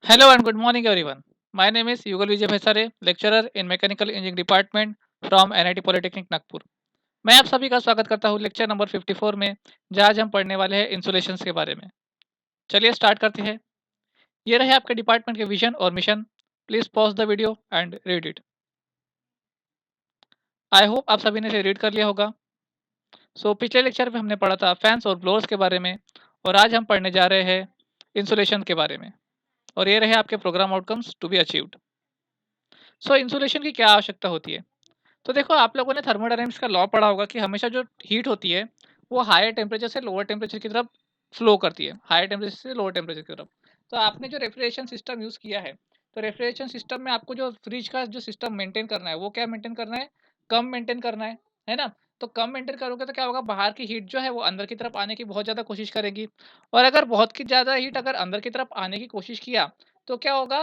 Hello and good morning, everyone. My name is Yugal Vijay Bhaisare, lecturer in Mechanical Engineering Department from NIT Polytechnic Nagpur. मैं आप सभी का स्वागत करता हूँ लेक्चर नंबर 54 में, जहाँ आज हम पढ़ने वाले हैं इंसुलेशंस के बारे में। चलिए स्टार्ट करते हैं। ये रहे आपके डिपार्टमेंट के विजन और mission. Please pause the video and read it. I hope आप सभी ने इसे रीड कर लिया होगा। पिछले लेक्चर में हमने पढ़ा था फैंस और ब्लोअर्स के बारे में, और आज हम पढ़ने जा रहे हैं इंसुलेशन के बारे में। और ये रहे आपके program outcomes to be achieved. Insulation की क्या आवश्यकता होती है? तो देखो, आप लोगों ने थर्मोडायनामिक्स का लॉ पढ़ा होगा कि हमेशा जो हीट होती है वो हायर टेम्परेचर से लोअर टेम्परेचर की तरफ फ्लो करती है, हायर टेम्परेचर से लोअर टेम्परेचर की तरफ। तो आपने जो रेफ्रिजरेशन सिस्टम यूज़ किया है, तो रेफ्रिजरेशन सिस्टम में आपको जो फ्रिज का जो सिस्टम मेंटेन करना है वो क्या मेंटेन करना है? कम मेंटेन करना है ना? तो कम मेंटेन करोगे तो क्या होगा, बाहर की हीट जो है वो अंदर की तरफ आने की बहुत ज़्यादा कोशिश करेगी। और अगर बहुत की ज़्यादा हीट अगर अंदर की तरफ आने की कोशिश किया, तो क्या होगा,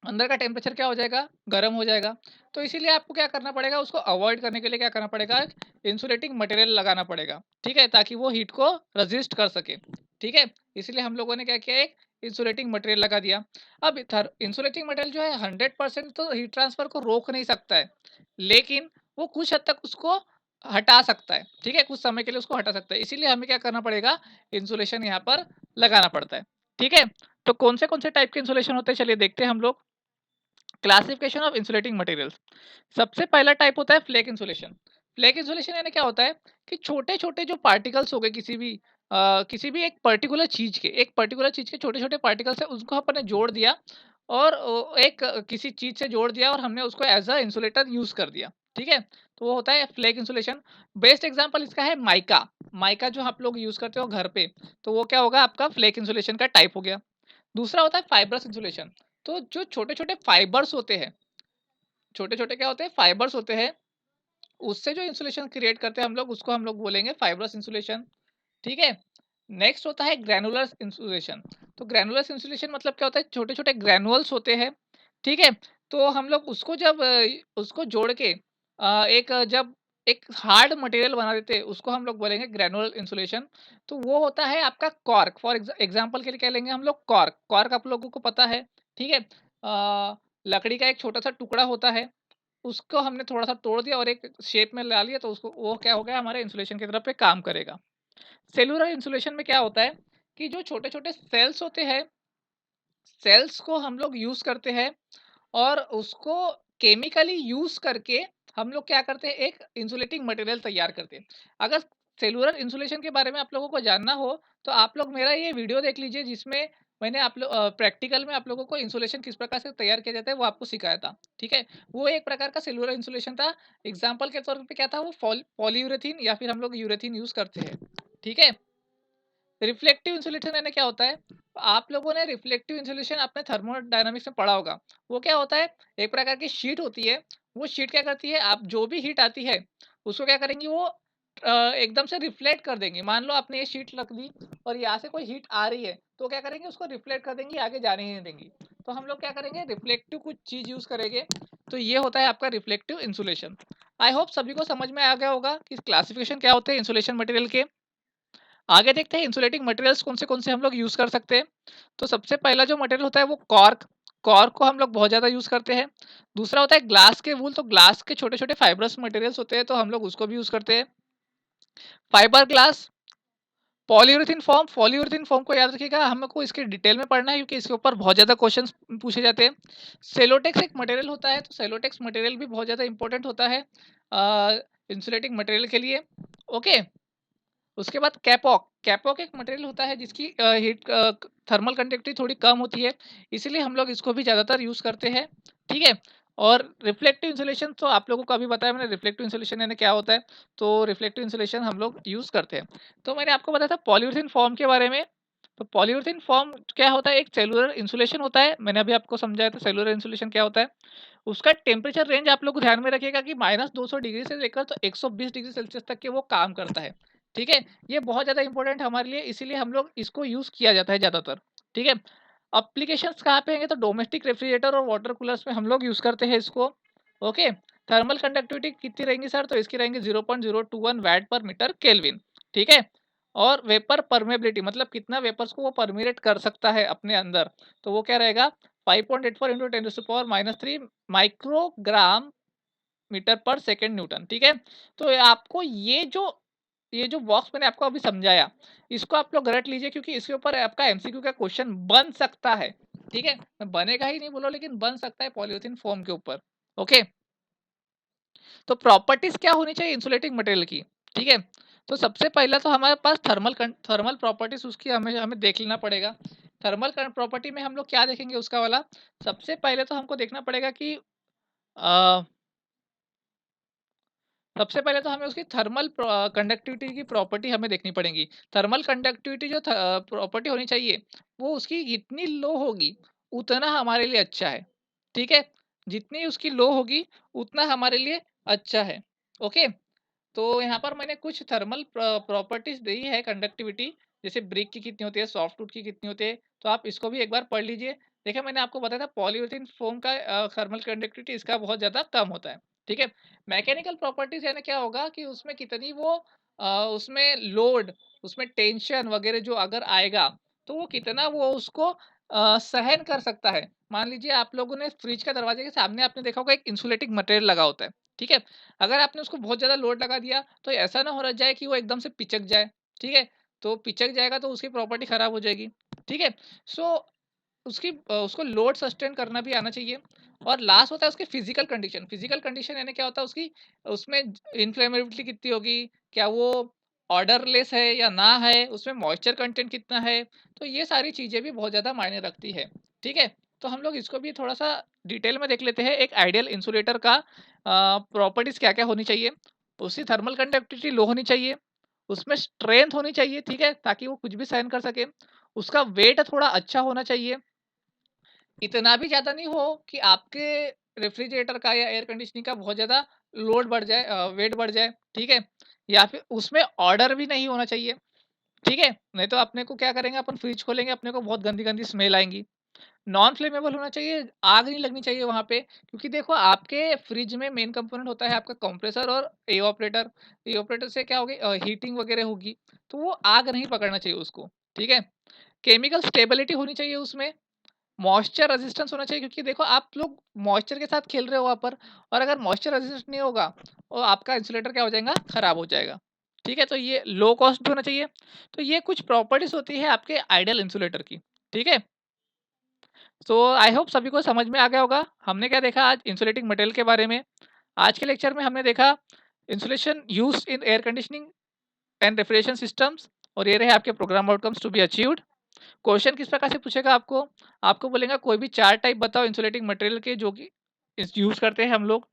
अंदर का टेम्परेचर क्या हो जाएगा, गर्म हो जाएगा। तो इसीलिए आपको क्या करना पड़ेगा, उसको अवॉइड करने के लिए क्या करना पड़ेगा, इंसुलेटिंग मटेरियल लगाना पड़ेगा। ठीक है, ताकि वो हीट को रेजिस्ट कर सके। ठीक है, इसलिए हम लोगों ने क्या किया, एक इंसुलेटिंग मटेरियल लगा दिया। अब इंसुलेटिंग मटेरियल जो है 100% तो हीट ट्रांसफर को रोक नहीं सकता है, लेकिन वो कुछ हद तक उसको हटा सकता है। ठीक है, कुछ समय के लिए उसको हटा सकता है। इसीलिए हमें क्या करना पड़ेगा, इंसुलेशन यहाँ पर लगाना पड़ता है। ठीक है, तो कौन से टाइप के इंसुलेशन होते हैं, चलिए देखते हैं हम लोग। Classification of insulating materials. सबसे पहला टाइप होता है फ्लेक इंसुलेशन। फ्लेक इंसुलेशन यानी क्या होता है कि छोटे छोटे जो पार्टिकल्स हो गए किसी भी एक पर्टिकुलर चीज के छोटे छोटे पार्टिकल्स है, उसको अपन ने जोड़ दिया और किसी चीज से जोड़ दिया और हमने उसको एज अ इंसुलेटर यूज कर दिया। ठीक है, तो वो होता है फ्लेक इंसुलेशन। बेस्ट एग्जांपल इसका है माइका। माइका जो आप लोग यूज करते हो घर पे, तो वो क्या होगा, आपका फ्लेक इंसुलेशन का टाइप हो गया। दूसरा होता है फाइब्रस इंसुलेशन। तो जो छोटे छोटे फाइबर्स होते हैं, छोटे छोटे क्या होते हैं, फाइबर्स होते हैं, उससे जो इंसुलेशन क्रिएट करते हैं हम लोग, उसको हम लोग बोलेंगे फाइब्रस इंसुलेशन। ठीक है, नेक्स्ट होता है ग्रैनुलर इंसुलेशन। तो ग्रैनुलर इंसुलेशन मतलब क्या होता है, छोटे छोटे ग्रैनुअल्स होते हैं। ठीक है, तो हम लोग उसको जब उसको जोड़ के जब एक हार्ड मटेरियल बना देते हैं, उसको हम लोग बोलेंगे ग्रैनुलर इंसुलेशन। तो वो होता है आपका कॉर्क। फॉर एग्जांपल के लिए कह लेंगे हम लोग कॉर्क। कॉर्क आप लोगों को पता है। ठीक है, लकड़ी का एक छोटा सा टुकड़ा होता है, उसको हमने थोड़ा सा तोड़ दिया और एक शेप में ला लिया, तो उसको वो क्या हो गया, हमारे इंसुलेशन की तरफ पे काम करेगा। सेलुलर इंसुलेशन में क्या होता है कि जो छोटे छोटे सेल्स होते हैं, सेल्स को हम लोग यूज करते हैं और उसको केमिकली यूज करके हम लोग क्या करते हैं, एक इंसुलेटिंग मटेरियल तैयार करते हैं। अगर सेलुलर इंसुलेशन के बारे में आप लोगों को जानना हो, तो आप लोग मेरा ये वीडियो देख लीजिए, जिसमें मैंने आप लोग प्रैक्टिकल में आप लोगों को इंसुलेशन किस प्रकार से तैयार किया जाता है वो आपको सिखाया था। ठीक है, वो एक प्रकार का सेलुलर इंसुलेशन था। एग्जाम्पल के तौर पे क्या था, वो पॉलीयूरेथीन या फिर हम लोग यूरेथीन यूज करते हैं। ठीक है, रिफ्लेक्टिव इंसुलेशन यानी क्या होता है, आप लोगों ने रिफ्लेक्टिव इंसुलेशन अपने थर्मोडायनामिक्स में पढ़ा होगा। वो क्या होता है, एक प्रकार की शीट होती है। वो शीट क्या करती है, आप जो भी हीट आती है उसको क्या करेंगी, वो एकदम से रिफ्लेक्ट कर देंगी। मान लो आपने ये शीट रख दी और यहाँ से कोई हीट आ रही है, तो क्या करेंगे, उसको रिफ्लेक्ट कर देंगी, आगे जाने ही नहीं देंगी। तो हम लोग क्या करेंगे, रिफ्लेक्टिव कुछ चीज यूज करेंगे। तो ये होता है आपका रिफ्लेक्टिव इंसुलेशन। आई होप सभी को समझ में आ गया होगा कि क्लासिफिकेशन क्या होते हैं इंसुलेशन मटेरियल के। आगे देखते हैं इंसुलेटिंग मटेरियल्स कौन से हम लोग यूज कर सकते हैं। तो सबसे पहला जो मटेरियल होता है वो कॉर्क। कॉर्क को हम लोग बहुत ज्यादा यूज करते हैं। दूसरा होता है ग्लास के वूल। तो ग्लास के छोटे छोटे फाइब्रस मटेरियल्स होते हैं, तो हम लोग उसको भी यूज करते हैं। Fibre glass, polyurethane foam. Polyurethane foam को याद रखिएगा, हमको इसके डिटेल में पढ़ना है क्योंकि इसके ऊपर बहुत ज्यादा क्वेश्चंस पूछे जाते हैं। सेलोटेक्स एक मटेरियल होता है, तो सेलोटेक्स मटेरियल भी बहुत ज्यादा इंपॉर्टेंट होता है इंसुलेटिंग मटेरियल के लिए। ओके, उसके बाद कैपॉक। कैपॉक एक मटेरियल होता है जिसकी हीट थर्मल कंडक्टिविटी थोड़ी कम होती है, इसीलिए हम लोग इसको भी ज़्यादातर यूज़ करते हैं। ठीक है, और रिफ्लेक्टिव इंसुलेशन तो आप लोगों को अभी बताया मैंने, रिफ्लेक्टिव इंसुलेशन यानी क्या होता है। तो रिफ्लेक्टिव इंसुलेशन हम लोग यूज़ करते हैं। तो मैंने आपको बताया था पॉलीयूरेथीन फॉर्म के बारे में। तो पॉलीयूरेथीन फॉर्म क्या होता है, एक सेलुलर इंसुलेशन होता है। मैंने अभी आपको समझाया था सेलुलर इंसुलेशन क्या होता है। उसका टेम्परेचर रेंज आप लोग ध्यान में रखिएगा कि -200 डिग्री से लेकर तो 120 डिग्री सेल्सियस तक के वो काम करता है। ठीक है, ये बहुत ज़्यादा इंपॉर्टेंट हमारे लिए, इसीलिए हम लोग इसको यूज़ किया जाता है ज़्यादातर। ठीक है, एप्लीकेशंस कहाँ पे होंगे, तो डोमेस्टिक रेफ्रिजरेटर और वाटर कूलर्स में हम लोग यूज़ करते हैं इसको। ओके, थर्मल कंडक्टिविटी कितनी रहेंगी सर, तो इसकी रहेंगी 0.021 वैट पर मीटर केल्विन। ठीक है, और वेपर परमेबिलिटी मतलब कितना वेपर्स को वो परमेट कर सकता है अपने अंदर, तो वो क्या रहेगा 5.84 इंटू 10⁻³ माइक्रोग्राम मीटर पर सेकेंड न्यूटन। ठीक है, तो आपको ये जो बॉक्स मैंने आपको अभी समझाया, इसको आप लोग रट लीजिए क्योंकि इसके ऊपर आपका एमसीक्यू का क्वेश्चन बन सकता है। ठीक है, मैं बनेगा ही नहीं बोलो, लेकिन बन सकता है पॉलीथिन फोम के ऊपर। ओके, तो प्रॉपर्टीज क्या होनी चाहिए इंसुलेटिंग मटेरियल की। ठीक है, तो सबसे पहला तो हमारे पास थर्मल प्रॉपर्टीज उसकी हमें हमें देख लेना पड़ेगा। थर्मल प्रॉपर्टी में हम लोग क्या देखेंगे उसका वाला, सबसे पहले तो हमको देखना पड़ेगा कि सबसे पहले तो हमें उसकी थर्मल कंडक्टिविटी की प्रॉपर्टी हमें देखनी पड़ेगी। थर्मल कंडक्टिविटी जो प्रॉपर्टी होनी चाहिए, वो उसकी जितनी लो होगी उतना हमारे लिए अच्छा है। ठीक है, जितनी उसकी लो होगी उतना हमारे लिए अच्छा है। ओके, तो यहाँ पर मैंने कुछ थर्मल प्रॉपर्टीज दी है कंडक्टिविटी, जैसे ब्रिक की कितनी होती है, सॉफ्टवुड की कितनी होती है, तो आप इसको भी एक बार पढ़ लीजिए। देखिए मैंने आपको बताया था पॉलीयूरेथेन फोम का थर्मल कंडक्टिविटी इसका बहुत ज्यादा कम होता है। ठीक है, मैकेनिकल प्रॉपर्टीज यानी क्या होगा कि उसमें कितनी वो उसमें लोड, उसमें टेंशन वगैरह जो अगर आएगा तो वो कितना वो उसको सहन कर सकता है। मान लीजिए आप लोगों ने फ्रिज का दरवाजे के सामने आपने देखा होगा एक इंसुलेटिंग मटेरियल लगा होता है। ठीक है, अगर आपने उसको बहुत ज़्यादा लोड लगा दिया तो ऐसा ना हो रहा जाए कि वो एकदम से पिचक जाए। ठीक है, तो पिचक जाएगा तो उसकी प्रॉपर्टी खराब हो जाएगी। ठीक है, सो उसको लोड सस्टेन करना भी आना चाहिए। और लास्ट होता है उसकी फिजिकल कंडीशन। फिजिकल कंडीशन यानी क्या होता है उसकी, उसमें इन्फ्लेमेबिलिटी कितनी होगी, क्या वो ऑर्डरलेस है या ना है, उसमें मॉइस्चर कंटेंट कितना है, तो ये सारी चीज़ें भी बहुत ज़्यादा मायने रखती है। ठीक है, तो हम लोग इसको भी थोड़ा सा डिटेल में देख लेते हैं। एक आइडियल इंसुलेटर का प्रॉपर्टीज क्या क्या होनी चाहिए। उसकी थर्मल कंडक्टिविटी लो होनी चाहिए, उसमें स्ट्रेंथ होनी चाहिए, ठीक है, ताकि वो कुछ भी सहन कर सके। उसका वेट थोड़ा अच्छा होना चाहिए, इतना भी ज़्यादा नहीं हो कि आपके रेफ्रिजरेटर का या एयर कंडीशनिंग का बहुत ज़्यादा लोड बढ़ जाए, वेट बढ़ जाए। ठीक है, या फिर उसमें ऑर्डर भी नहीं होना चाहिए। ठीक है, नहीं तो अपने को क्या करेंगे, अपन फ्रिज खोलेंगे अपने को बहुत गंदी गंदी स्मेल आएंगी। नॉन फ्लेमेबल होना चाहिए, आग नहीं लगनी चाहिए वहाँ पे, क्योंकि देखो आपके फ्रिज में मेन कंपोनेंट होता है आपका कंप्रेसर और एवापोरेटर। एवापोरेटर से क्या होगी, हीटिंग वगैरह होगी, तो वो आग नहीं पकड़ना चाहिए उसको। ठीक है, केमिकल स्टेबिलिटी होनी चाहिए उसमें, मॉइस्चर रेजिस्टेंस होना चाहिए, क्योंकि देखो आप लोग मॉइस्चर के साथ खेल रहे हो वहाँ पर, और अगर मॉइस्चर रेजिस्टेंस नहीं होगा और आपका इंसुलेटर क्या हो जाएगा, खराब हो जाएगा। ठीक है, तो ये लो कॉस्ट भी होना चाहिए। तो ये कुछ प्रॉपर्टीज होती है आपके आइडियल इंसुलेटर की। ठीक है, सो आई होप सभी को समझ में आ गया होगा हमने क्या देखा आज इंसुलेटिंग मटेरियल के बारे में। आज के लेक्चर में हमने देखा insulation used in air conditioning and refrigeration systems, और ये रहे आपके program outcomes to be achieved. Question किस प्रकार से पूछेगा आपको, आपको बोलेगा कोई भी 4 टाइप बताओ इंसुलेटिंग मटेरियल के जो कि यूज करते हैं हम लोग,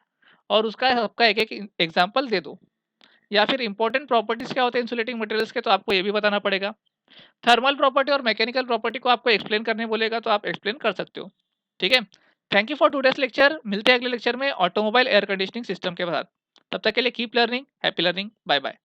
और उसका आपका एक एक एग्जांपल दे दो। या फिर इंपॉर्टेंट प्रॉपर्टीज क्या होते हैं इंसुलेटिंग मटेरियल्स के, तो आपको ये भी बताना पड़ेगा। थर्मल प्रॉपर्टी और मैकेनिकल प्रॉपर्टी को आपको एक्सप्लेन करने बोलेगा तो आप एक्सप्लेन कर सकते हो। ठीक है, thank you for today's lecture. मिलते हैं अगले लेक्चर में ऑटोमोबाइल एयर कंडीशनिंग सिस्टम के साथ। तब तक के लिए keep learning, happy learning, bye bye.